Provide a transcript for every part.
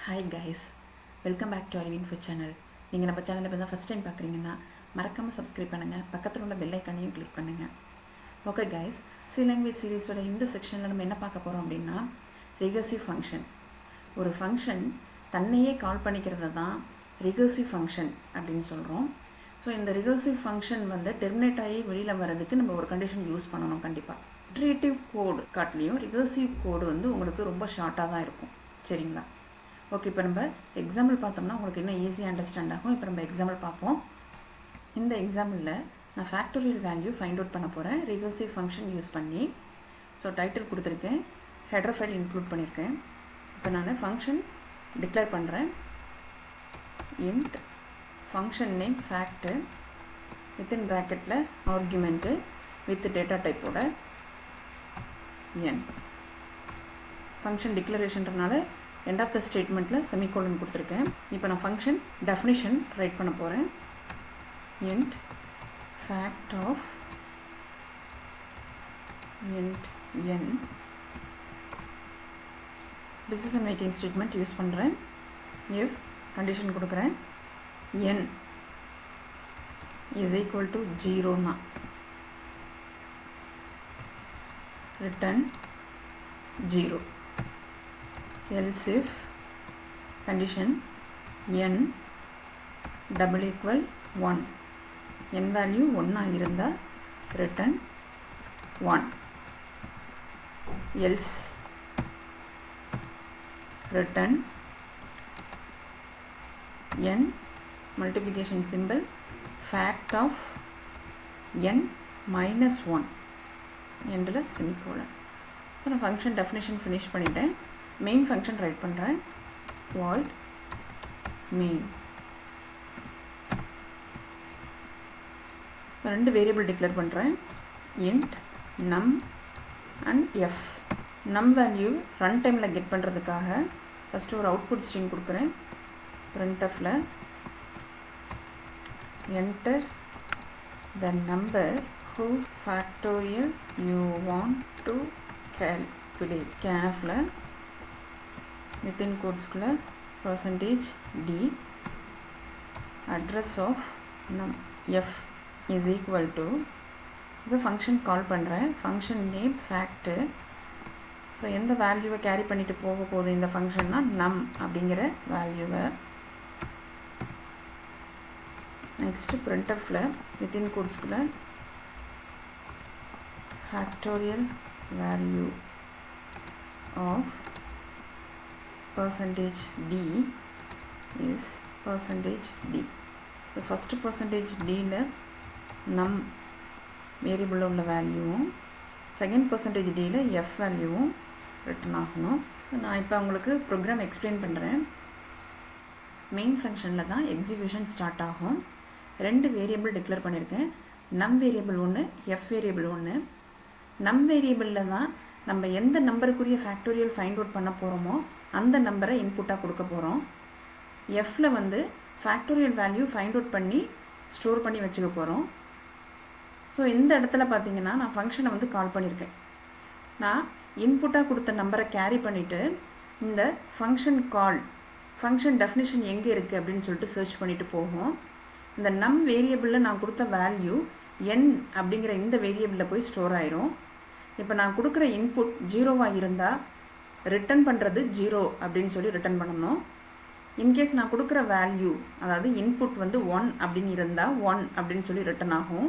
Hi guys, welcome back to ARIVU channel. நீங்கள் நம்ம சேனலை இப்போ தான் ஃபஸ்ட் டைம் பார்க்குறீங்கன்னா மறக்காமல் சப்ஸ்கிரைப் பண்ணுங்கள், பக்கத்தில் உள்ள பெல் ஐக்கானையும் கிளிக் பண்ணுங்கள். ஓகே கைஸ், சி லாங்குவேஜ் சீரீஸோட இந்த செக்ஷனில் நம்ம என்ன பார்க்க போகிறோம் அப்படின்னா ரிகர்சிவ் ஃபங்க்ஷன். ஒரு ஃபங்க்ஷன் தன்னையே கால் பண்ணிக்கிறது தான் ரிகர்சிவ் ஃபங்க்ஷன் அப்படின்னு சொல்கிறோம். ஸோ இந்த ரிகர்சிவ் ஃபங்க்ஷன் வந்து டெர்மினேட் ஆகி வெளியில் வர்றதுக்கு நம்ம ஒரு கண்டிஷன் யூஸ் பண்ணணும் கண்டிப்பாக. இட்ரேட்டிவ் கோடு காட்டிலையும் ரிகர்சிவ் கோடு வந்து உங்களுக்கு ரொம்ப ஷார்ட்டாக தான் இருக்கும், சரிங்களா? ஓகே, இப்போ நம்ம எக்ஸாம்பிள் பார்த்தோம்னா உங்களுக்கு இன்னும் ஈஸியாக அண்டர்ஸ்டாண்ட் ஆகும். இப்போ நம்ம எக்ஸாம்பிள் பார்ப்போம். இந்த எக்ஸாம்பிளில் நான் ஃபேக்டோரியல் வேல்யூ ஃபைண்ட் அவுட் பண்ண போகிறேன் ரிகர்சிவ் ஃபங்க்ஷன் யூஸ் பண்ணி. ஸோ டைட்டில் கொடுத்துருக்கேன், ஹெடர் ஃபைல் இன்க்ளூட் பண்ணியிருக்கேன். இப்போ நான் ஃபங்க்ஷன் டிக்ளேர் பண்ணுறேன். Int function name fact within ப்ராக்கெட்டில் ஆர்குமெண்ட்டு வித் டேட்டா டைப்போட என். ஃபங்க்ஷன் டிக்ளரேஷன்றனால end of the ஸ்டேட்மெண்ட்டில் செமிகோலன் கொடுத்துருக்கேன். இப்போ நான் ஃபங்க்ஷன் டெஃபினிஷன் ரைட் பண்ண போகிறேன். int fact of int n decision making statement use பண்ணுறேன். if கண்டிஷன் கொடுக்குறேன் n is equal to 0னா return 0. else if condition n double equal 1, n value 1 இருந்தா return 1, else return n multiplication symbol fact of n minus 1 எண்டில் semicolon. இப்போ நான் function definition finish பண்ணிட்டேன். Main function right பண்ணுறேன். void main. ரெண்டு variable declare பண்ணுறேன். int num and f. num value run டைமில் get பண்ணுறதுக்காக ஃபஸ்ட்டு ஒரு அவுட்புட் ஸ்ட்ரிங் கொடுக்குறேன். printfல enter the number whose factorial you want to calculate. scanfல within quotesக்குள்ள %d address of num f is equal to. இப்போ function கால் பண்ணுறேன். Function name fact. So எந்த வேல்யூவை carry பண்ணிட்டு போக போகுது இந்த ஃபங்க்ஷன்னா நம் அப்படிங்கிற வேல்யூவை. நெக்ஸ்ட்டு printfல வித்தின் கோட்ஸ்குள்ள factorial value of %d is %d. So first %dல நம் வேரியபிளில் உள்ள வேல்யூவும் செகண்ட் %dல எஃப் வேல்யூவும் ரிட்டன் ஆகணும். ஸோ நான் இப்போ உங்களுக்கு ப்ரோக்ராம் எக்ஸ்பிளைன் பண்ணுறேன். மெயின் ஃபங்க்ஷனில் தான் எக்ஸிக்யூஷன் ஸ்டார்ட் ஆகும். ரெண்டு வேரியபிள் டிக்ளேர் பண்ணியிருக்கேன். நம் வேரியபிள் ஒன்று, எஃப் வேரியபிள் ஒன்று. நம் வேரியபிளில் தான் நம்ம எந்த நம்பருக்குரிய ஃபேக்டோரியல் ஃபைண்ட் அவுட் பண்ண போகிறோமோ அந்த நம்பரை இன்புட்டாக கொடுக்க போகிறோம். எஃப்பில் வந்து ஃபேக்டோரியல் வேல்யூ ஃபைண்ட் அவுட் பண்ணி ஸ்டோர் பண்ணி வச்சுக்க போகிறோம். ஸோ இந்த இடத்துல பார்த்தீங்கன்னா நான் ஃபங்க்ஷனை வந்து கால் பண்ணியிருக்கேன். நான் இன்புட்டாக கொடுத்த நம்பரை கேரி பண்ணிவிட்டு இந்த ஃபங்க்ஷன் கால் ஃபங்க்ஷன் டெஃபினிஷன் எங்கே இருக்குது அப்படின்னு சொல்லிட்டு சர்ச் பண்ணிவிட்டு போகும். இந்த நம் வேரியபிளில் நான் கொடுத்த வேல்யூ n அப்படிங்கிற இந்த வேரியபிளில் போய் ஸ்டோர் ஆயிரும். இப்போ நான் கொடுக்குற இன்புட் 0வாக இருந்தால் ரிட்டன் பண்ணுறது 0 அப்படின்னு சொல்லி ரிட்டன் பண்ணணும். இன்கேஸ் நான் கொடுக்குற வேல்யூ அதாவது இன்புட் வந்து 1 அப்படின்னு இருந்தால் 1 அப்படின்னு சொல்லி ரிட்டன் ஆகும்.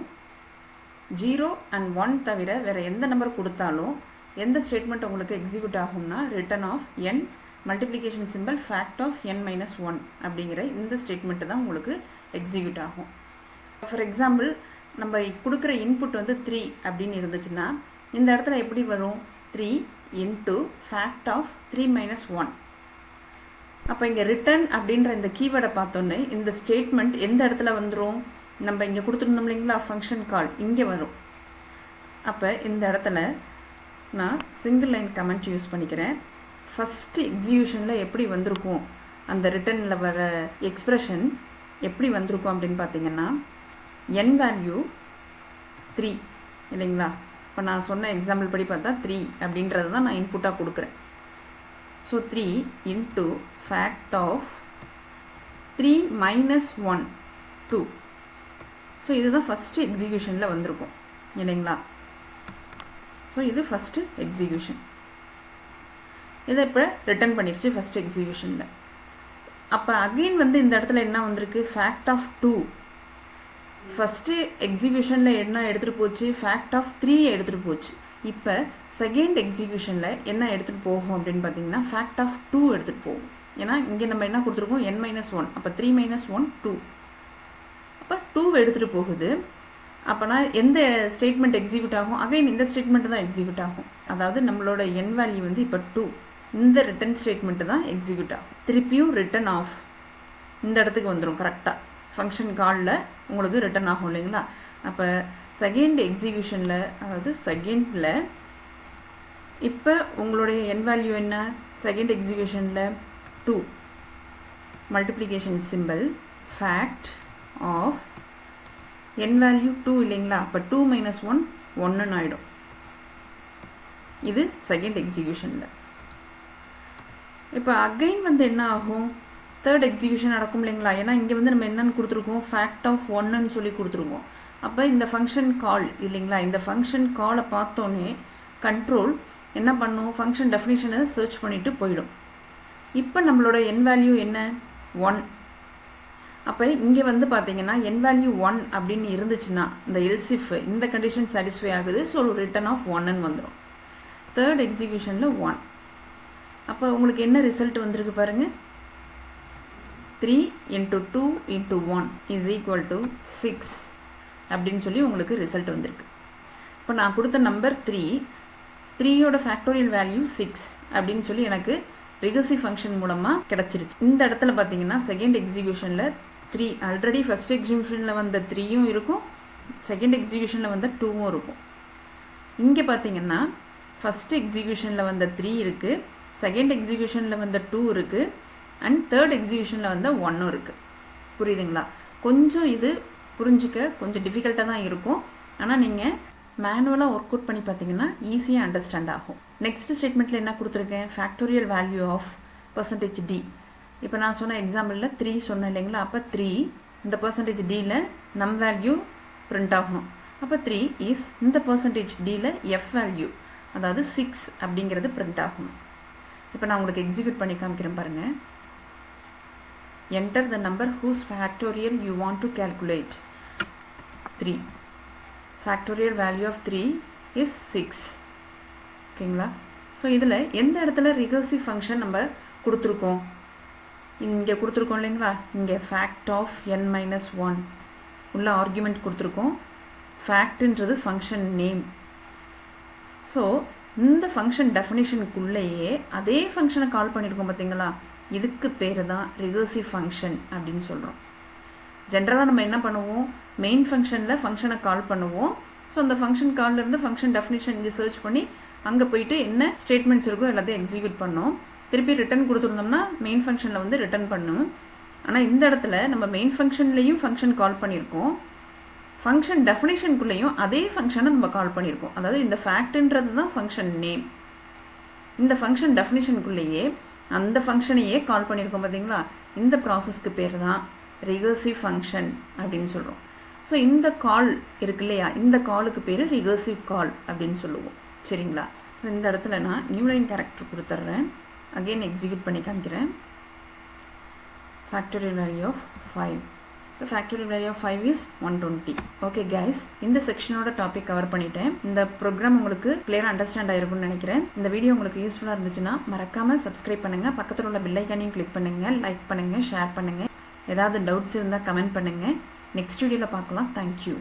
0 and 1 தவிர வேறு எந்த நம்பர் கொடுத்தாலும் எந்த ஸ்டேட்மெண்ட் உங்களுக்கு எக்ஸிக்யூட் ஆகும்னா return of n multiplication simple fact of n minus 1 அப்படிங்கிற இந்த ஸ்டேட்மெண்ட்டு தான் உங்களுக்கு எக்ஸிக்யூட் ஆகும். ஃபார் எக்ஸாம்பிள் நம்ம கொடுக்குற இன்புட் வந்து 3 அப்படின்னு இருந்துச்சுன்னா இந்த இடத்துல எப்படி வரும்? 3 into fact of 3 minus 1. அப்போ இங்கே ரிட்டன் அப்படின்ற இந்த கீவேர்டை பார்த்தோன்னே இந்த ஸ்டேட்மெண்ட் எந்த இடத்துல வந்துடும்? நம்ம இங்கே கொடுத்துருந்தோம் இல்லைங்களா ஃபங்க்ஷன் கால், இங்கே வரும். அப்போ இந்த இடத்துல நான் சிங்கிள் லைன் கமெண்ட் யூஸ் பண்ணிக்கிறேன். ஃபஸ்ட்டு எக்ஸிக்யூஷனில் எப்படி வந்திருக்கும் அந்த ரிட்டனில் வர எக்ஸ்ப்ரெஷன் எப்படி வந்திருக்கும் அப்படின்னு பார்த்தீங்கன்னா n வேல்யூ 3 இல்லைங்களா? இப்போ நான் சொன்ன எக்ஸாம்பிள் படி பார்த்தா 3 அப்படின்றது தான் நான் இன்புட்டாக கொடுக்குறேன். So 3 into fact of 3 minus 1 2. So இதுதான் first executionல வந்திருக்கும் இல்லைங்களா. ஸோ இது ஃபஸ்ட்டு எக்ஸிக்யூஷன். இதை இப்போ ரிட்டர்ன் பண்ணிடுச்சு ஃபஸ்ட் எக்ஸிக்யூஷனில். அப்போ அகெயின் வந்து இந்த இடத்துல என்ன வந்திருக்கு, ஃபேக்ட் ஆஃப் 2. ஃபஸ்ட்டு எக்ஸிக்யூஷனில் என்ன எடுத்துகிட்டு போச்சு, ஃபேக்ட் ஆஃப் 3 எடுத்துகிட்டு போச்சு. இப்போ செகண்ட் எக்ஸிக்யூஷனில் என்ன எடுத்துகிட்டு போகும் அப்படின்னு பார்த்தீங்கன்னா ஃபேக்ட் ஆஃப் 2 எடுத்துகிட்டு போகும். ஏன்னா இங்கே நம்ம என்ன கொடுத்துருக்கோம், n-1. அப்போ 3 - 1 2. அப்போ 2 எடுத்துகிட்டு போகுது. அப்போனா எந்த ஸ்டேட்மெண்ட் எக்ஸிக்யூட் ஆகும், அகைன் இந்த ஸ்டேட்மெண்ட் தான் எக்ஸிக்யூட் ஆகும். அதாவது நம்மளோட என் வேல்யூ வந்து இப்போ 2, இந்த ரிட்டன் ஸ்டேட்மெண்ட்டு தான் எக்ஸிக்யூட் ஆகும். திருப்பியும் ரிட்டன் ஆஃப் இந்த இடத்துக்கு வந்துடும் கரெக்டாக. ஃபங்க்ஷன் காலில் உங்களுக்கு ரிட்டன் ஆகும் இல்லைங்களா. அப்போ செகண்ட் எக்ஸிக்யூஷனில், அதாவது செகண்டில் இப்போ உங்களுடைய என் வேல்யூ என்ன, செகண்ட் எக்ஸிக்யூஷனில் 2 multiplication simple fact of n value 2 இல்லைங்களா. அப்போ 2 - 1 1ன்னு ஆகிடும். இது செகண்ட் எக்ஸிக்யூஷனில். இப்போ அகைன் வந்து என்ன ஆகும், தேர்ட் எக்ஸிக்யூஷன் நடக்கும் இல்லைங்களா. ஏன்னா இங்கே வந்து நம்ம என்னென்னு கொடுத்துருக்கோம், ஃபேக்ட் ஆஃப் 1ன்னு சொல்லி கொடுத்துருக்கோம். அப்போ இந்த ஃபங்க்ஷன் கால் இல்லைங்களா, இந்த ஃபங்க்ஷன் காலை பார்த்தோன்னே கண்ட்ரோல் என்ன பண்ணும், ஃபங்க்ஷன் டெஃபினிஷனை சர்ச் பண்ணிவிட்டு போயிடும். இப்போ நம்மளோட என் வேல்யூ என்ன, 1. அப்போ இங்கே வந்து பார்த்தீங்கன்னா n வேல்யூ 1 அப்படின்னு இருந்துச்சுன்னா இந்த எல்சிஃப் இந்த கண்டிஷன் சாட்டிஸ்ஃபை ஆகுது. ஸோ ரிட்டன் ஆஃப் 1ன்னு வந்துடும். தேர்ட் எக்ஸிக்யூஷனில் 1. அப்போ உங்களுக்கு என்ன ரிசல்ட் வந்திருக்கு பாருங்கள், 3 × 2 × 1 = 6 அப்படின்னு சொல்லி உங்களுக்கு ரிசல்ட் வந்திருக்கு. இப்போ நான் கொடுத்த நம்பர் 3யோட ஃபேக்டோரியல் வேல்யூ 6 அப்படின்னு சொல்லி எனக்கு ரிகர்சிவ் ஃபங்க்ஷன் மூலமாக கிடச்சிருச்சு. இந்த இடத்துல பார்த்தீங்கன்னா செகண்ட் எக்ஸிக்யூஷனில் 3 ஆல்ரெடி ஃபஸ்ட் எக்ஸிக்யூஷனில் வந்த 3யும் இருக்கும், செகண்ட் எக்ஸிக்யூஷனில் வந்த 2வும் இருக்கும். இங்கே பார்த்தீங்கன்னா ஃபஸ்ட் எக்ஸிக்யூஷனில் வந்த 3 இருக்குது, செகண்ட் எக்ஸிக்யூஷனில் வந்த 2 இருக்குது, அண்ட் தேர்ட் எக்ஸிக்யூஷனில் வந்த 1ம் இருக்குது. புரியுதுங்களா. கொஞ்சம் இது புரிஞ்சிக்க கொஞ்சம் டிஃபிகல்ட்டாக தான் இருக்கும். ஆனால் நீங்கள் மேனுவலாக ஒர்க் அவுட் பண்ணி பார்த்தீங்கன்னா ஈஸியாக அண்டர்ஸ்டாண்ட் ஆகும். நெக்ஸ்ட் ஸ்டேட்மெண்ட்டில் என்ன கொடுத்துருக்கேன், ஃபேக்டோரியல் வேல்யூ ஆஃப் %d. இப்போ நான் சொன்ன எக்ஸாம்பிளில் 3 சொன்னேன் இல்லைங்களா. அப்போ 3 இந்த %dயில் நம் வேல்யூ பிரிண்ட் ஆகணும். அப்போ 3 இஸ் இந்த %dயில் f வேல்யூ, அதாவது 6 அப்படிங்கிறது பிரிண்ட் ஆகணும். இப்போ நான் உங்களுக்கு எக்ஸிக்யூட் பண்ணி காமிக்கிறேன் பாருங்கள். Enter the number whose factorial you want to calculate. 3 factorial value of 3 is 6. ஓகேங்களா. ஸோ இதில் எந்த இடத்துல ரிகர்சிவ் ஃபங்க்ஷன் நம்ம கொடுத்துருக்கோம், இங்கே கொடுத்துருக்கோம் இல்லைங்களா. இங்கே ஃபேக்ட் ஆஃப் n-1 உள்ள ஆர்குமெண்ட் கொடுத்துருக்கோம். ஃபேக்ட்ன்றது ஃபங்க்ஷன் நேம். ஸோ இந்த ஃபங்க்ஷன் டெஃபினிஷனுக்குள்ளேயே அதே ஃபங்க்ஷனை கால் பண்ணியிருக்கோம் பார்த்தீங்களா. இதுக்கு பேர் தான் ரிகர்சிவ் ஃபங்க்ஷன் அப்படின்னு சொல்கிறோம். ஜென்ரலாக நம்ம என்ன பண்ணுவோம், மெயின் ஃபங்க்ஷனில் ஃபங்க்ஷனை கால் பண்ணுவோம். ஸோ அந்த ஃபங்க்ஷன் கால்லேருந்து ஃபங்க்ஷன் டெஃபினிஷன் இங்கே சர்ச் பண்ணி அங்கே போயிட்டு என்ன ஸ்டேட்மெண்ட்ஸ் இருக்கோ எல்லாத்தையும் எக்ஸிக்யூட் பண்ணோம். திருப்பி ரிட்டன் கொடுத்துருந்தோம்னா மெயின் ஃபங்க்ஷனில் வந்து ரிட்டன் பண்ணும். ஆனால் இந்த இடத்துல நம்ம மெயின் ஃபங்க்ஷன்லேயும் ஃபங்க்ஷன் கால் பண்ணியிருக்கோம், ஃபங்க்ஷன் டெஃபினிஷனுக்குள்ளேயும் அதே ஃபங்க்ஷனை நம்ம கால் பண்ணியிருக்கோம். அதாவது இந்த ஃபேக்ட்ன்றது தான் ஃபங்க்ஷன் நேம். இந்த ஃபங்க்ஷன் டெஃபினிஷனுக்குள்ளேயே அந்த ஃபங்க்ஷனையே கால் பண்ணியிருக்கோம் பார்த்தீங்களா. இந்த ப்ராசஸ்க்கு பேர் தான் ரிகர்சிவ் ஃபங்க்ஷன் அப்படின்னு சொல்கிறோம். ஸோ இந்த கால் இருக்கு இல்லையா, இந்த காலுக்கு பேர் ரிகர்சிவ் கால் அப்படின்னு சொல்லுவோம். சரிங்களா. ஸோ இந்த இடத்துல நான் நியூ லைன் கேரக்டர் கொடுத்துட்றேன். அகெயின் எக்ஸிக்யூட் பண்ணி காமிக்கிறேன். Factorial value of 5. The factorial value of 5 is 120. Okay guys, இந்த செக்ஷனோட டாபிக் கவர் பண்ணிட்டேன். இந்த ப்ரோக்ராம் உங்களுக்கு கிளியராக அண்டர்ஸ்டாண்ட் ஆயிருக்கும்னு நினைக்கிறேன். இந்த வீடியோ உங்களுக்கு யூஸ்ஃபுல்லாக இருந்துச்சுன்னா மறக்காமல் சப்ஸ்கிரைப் பண்ணுங்கள், பக்கத்தில் உள்ள பெல் ஐக்கானையும் கிளிக் பண்ணுங்கள், லைக் பண்ணுங்கள், ஷேர் பண்ணுங்கள். ஏதாவது டவுட்ஸ் இருந்தால் கமெண்ட் பண்ணுங்கள். நெக்ஸ்ட் வீடியோவில் பார்க்கலாம். தேங்க்யூ.